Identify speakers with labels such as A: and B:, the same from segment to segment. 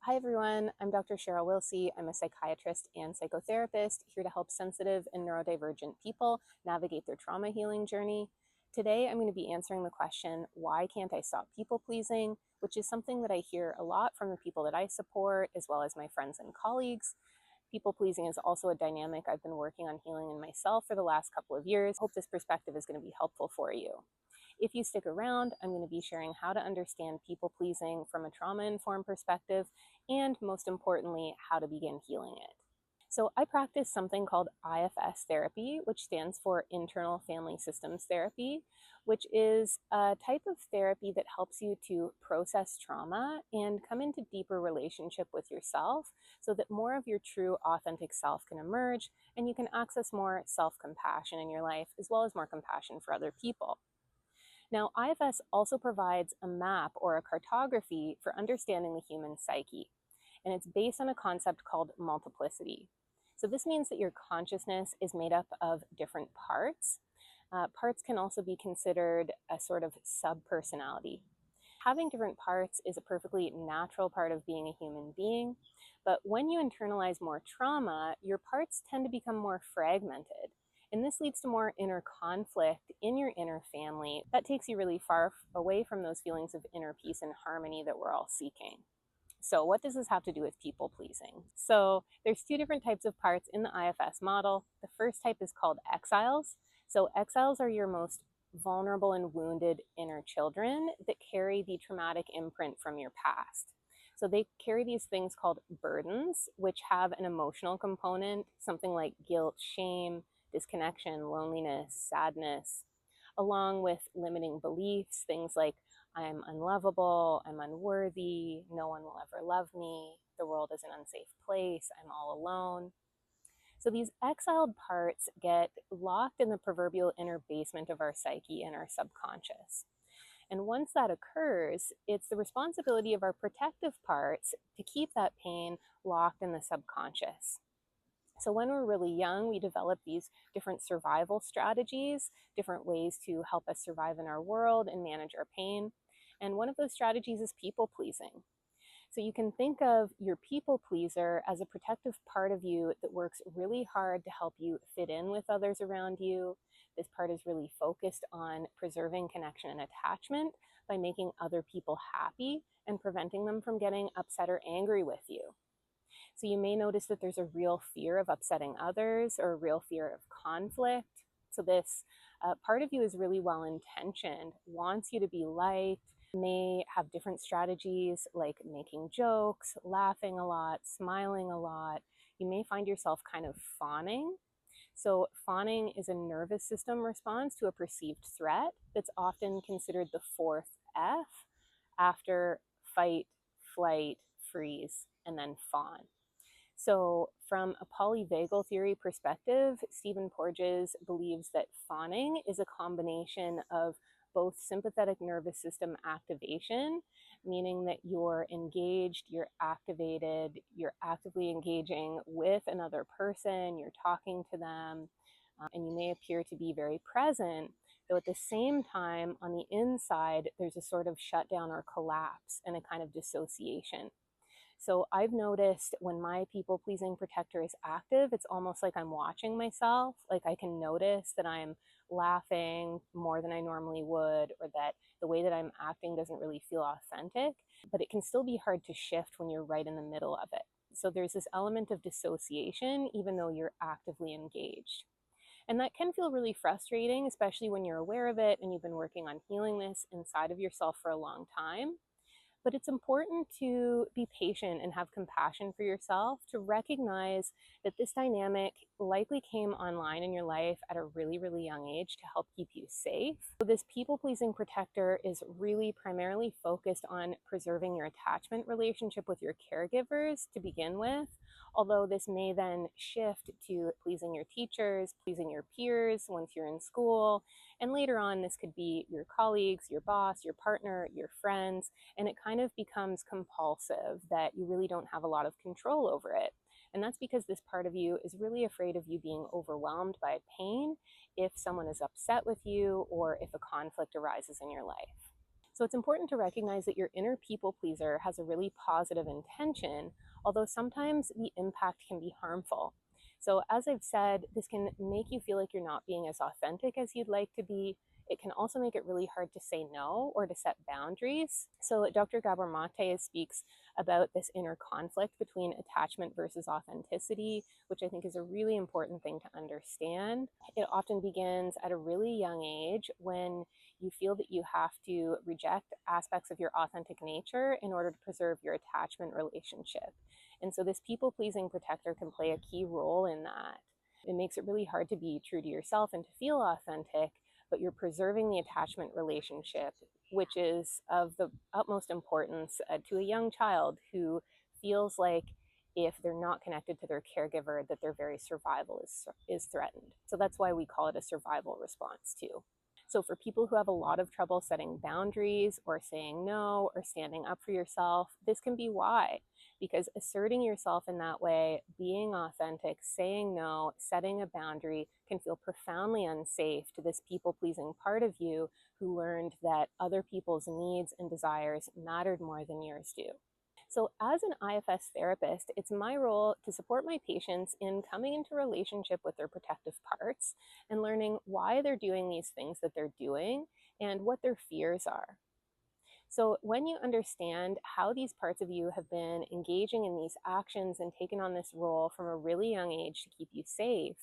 A: Hi everyone, I'm Dr. Cheryl Wilsey. I'm a psychiatrist and psychotherapist here to help sensitive and neurodivergent people navigate their trauma healing journey. Today I'm going to be answering the question, why can't I stop people pleasing? Which is something that I hear a lot from the people that I support, as well as my friends and colleagues. People pleasing is also a dynamic I've been working on healing in myself for the last couple of years. I hope this perspective is going to be helpful for you. If you stick around, I'm going to be sharing how to understand people pleasing from a trauma-informed perspective, and most importantly, how to begin healing it. So I practice something called IFS therapy, which stands for Internal Family Systems Therapy, which is a type of therapy that helps you to process trauma and come into deeper relationship with yourself so that more of your true, authentic self can emerge and you can access more self-compassion in your life, as well as more compassion for other people. Now, IFS also provides a map or a cartography for understanding the human psyche, and it's based on a concept called multiplicity. So this means that your consciousness is made up of different parts. Parts can also be considered a sort of sub-personality. Having different parts is a perfectly natural part of being a human being, but when you internalize more trauma, your parts tend to become more fragmented. And this leads to more inner conflict in your inner family. That takes you really far away from those feelings of inner peace and harmony that we're all seeking. So what does this have to do with people pleasing? So there's two different types of parts in the IFS model. The first type is called exiles. So exiles are your most vulnerable and wounded inner children that carry the traumatic imprint from your past. So they carry these things called burdens, which have an emotional component, something like guilt, shame, disconnection, loneliness, sadness, along with limiting beliefs, things like I'm unlovable, I'm unworthy, no one will ever love me, the world is an unsafe place, I'm all alone. So these exiled parts get locked in the proverbial inner basement of our psyche and our subconscious. And once that occurs, it's the responsibility of our protective parts to keep that pain locked in the subconscious. So when we're really young, we develop these different survival strategies, different ways to help us survive in our world and manage our pain. And one of those strategies is people pleasing. So you can think of your people pleaser as a protective part of you that works really hard to help you fit in with others around you. This part is really focused on preserving connection and attachment by making other people happy and preventing them from getting upset or angry with you. So you may notice that there's a real fear of upsetting others or a real fear of conflict. So this part of you is really well-intentioned, wants you to be liked, may have different strategies like making jokes, laughing a lot, smiling a lot. You may find yourself kind of fawning. So fawning is a nervous system response to a perceived threat that's often considered the fourth F after fight, flight, freeze, and then fawn. So from a polyvagal theory perspective, Stephen Porges believes that fawning is a combination of both sympathetic nervous system activation, meaning that you're engaged, you're activated, you're actively engaging with another person, you're talking to them, and you may appear to be very present, though at the same time, on the inside, there's a sort of shutdown or collapse and a kind of dissociation. So I've noticed when my people-pleasing protector is active, it's almost like I'm watching myself. Like I can notice that I'm laughing more than I normally would, or that the way that I'm acting doesn't really feel authentic, but it can still be hard to shift when you're right in the middle of it. So there's this element of dissociation, even though you're actively engaged. And that can feel really frustrating, especially when you're aware of it and you've been working on healing this inside of yourself for a long time. But it's important to be patient and have compassion for yourself, to recognize that this dynamic likely came online in your life at a really, really young age to help keep you safe. So this people-pleasing protector is really primarily focused on preserving your attachment relationship with your caregivers to begin with, although this may then shift to pleasing your teachers, pleasing your peers once you're in school, and later on this could be your colleagues, your boss, your partner, your friends, and it kind of becomes compulsive that you really don't have a lot of control over it. And that's because this part of you is really afraid of you being overwhelmed by pain if someone is upset with you or if a conflict arises in your life. So it's important to recognize that your inner people pleaser has a really positive intention, although sometimes the impact can be harmful. So, as I've said, this can make you feel like you're not being as authentic as you'd like to be. It can also make it really hard to say no or to set boundaries. So, Dr. Gabor Mate speaks about this inner conflict between attachment versus authenticity, which I think is a really important thing to understand. It often begins at a really young age when you feel that you have to reject aspects of your authentic nature in order to preserve your attachment relationship. And so this people pleasing protector can play a key role in that. It makes it really hard to be true to yourself and to feel authentic, but you're preserving the attachment relationship, which is of the utmost importance to a young child who feels like if they're not connected to their caregiver, that their very survival is threatened. So that's why we call it a survival response too. So for people who have a lot of trouble setting boundaries or saying no or standing up for yourself, this can be why. Because asserting yourself in that way, being authentic, saying no, setting a boundary can feel profoundly unsafe to this people-pleasing part of you who learned that other people's needs and desires mattered more than yours do. So as an IFS therapist, it's my role to support my patients in coming into relationship with their protective parts and learning why they're doing these things that they're doing and what their fears are. So when you understand how these parts of you have been engaging in these actions and taken on this role from a really young age to keep you safe,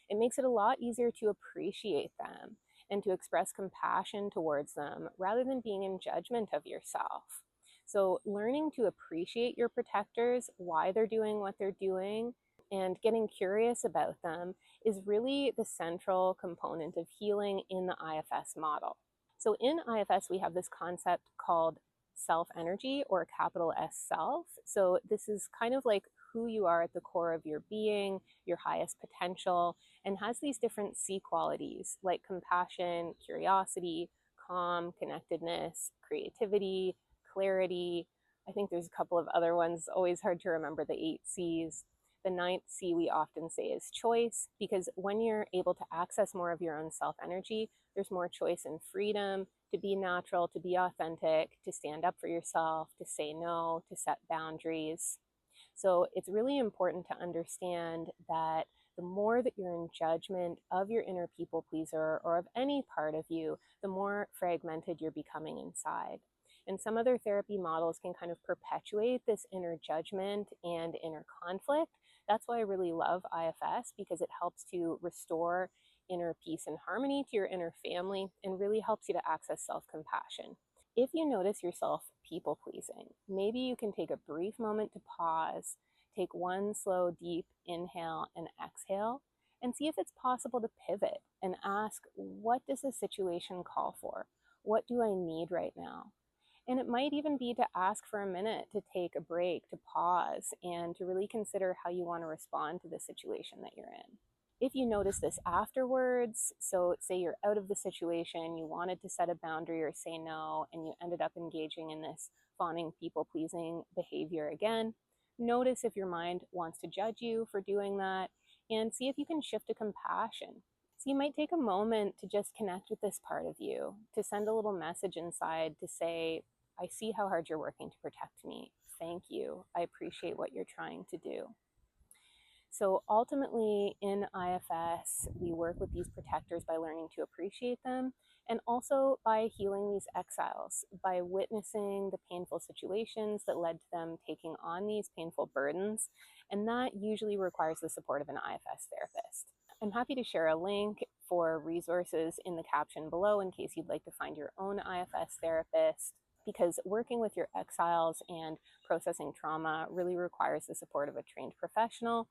A: it makes it a lot easier to appreciate them and to express compassion towards them rather than being in judgment of yourself. So learning to appreciate your protectors, why they're doing what they're doing, and getting curious about them is really the central component of healing in the IFS model. So in IFS, we have this concept called self energy, or capital S self. So this is kind of like who you are at the core of your being, your highest potential, and has these different C qualities like compassion, curiosity, calm, connectedness, creativity, clarity. I think there's a couple of other ones, always hard to remember the 8 C's. The 9th C we often say is choice, because when you're able to access more of your own self energy, there's more choice and freedom to be natural, to be authentic, to stand up for yourself, to say no, to set boundaries. So it's really important to understand that the more that you're in judgment of your inner people pleaser or of any part of you, the more fragmented you're becoming inside. And some other therapy models can kind of perpetuate this inner judgment and inner conflict. That's why I really love IFS, because it helps to restore inner peace and harmony to your inner family and really helps you to access self-compassion. If you notice yourself people pleasing, maybe you can take a brief moment to pause, take one slow, deep inhale and exhale, and see if it's possible to pivot and ask, what does this situation call for? What do I need right now? And it might even be to ask for a minute to take a break, to pause, and to really consider how you want to respond to the situation that you're in. If you notice this afterwards, so say you're out of the situation, you wanted to set a boundary or say no, and you ended up engaging in this fawning, people-pleasing behavior again, notice if your mind wants to judge you for doing that, and see if you can shift to compassion. So you might take a moment to just connect with this part of you, to send a little message inside to say, I see how hard you're working to protect me. Thank you. I appreciate what you're trying to do. So ultimately in IFS, we work with these protectors by learning to appreciate them and also by healing these exiles, by witnessing the painful situations that led to them taking on these painful burdens. And that usually requires the support of an IFS therapist. I'm happy to share a link for resources in the caption below in case you'd like to find your own IFS therapist, because working with your exiles and processing trauma really requires the support of a trained professional.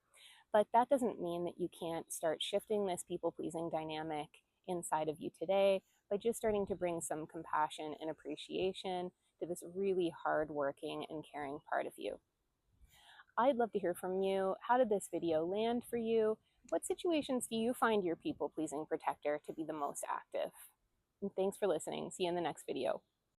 A: But that doesn't mean that you can't start shifting this people-pleasing dynamic inside of you today by just starting to bring some compassion and appreciation to this really hardworking and caring part of you. I'd love to hear from you. How did this video land for you? What situations do you find your people-pleasing protector to be the most active? And thanks for listening. See you in the next video.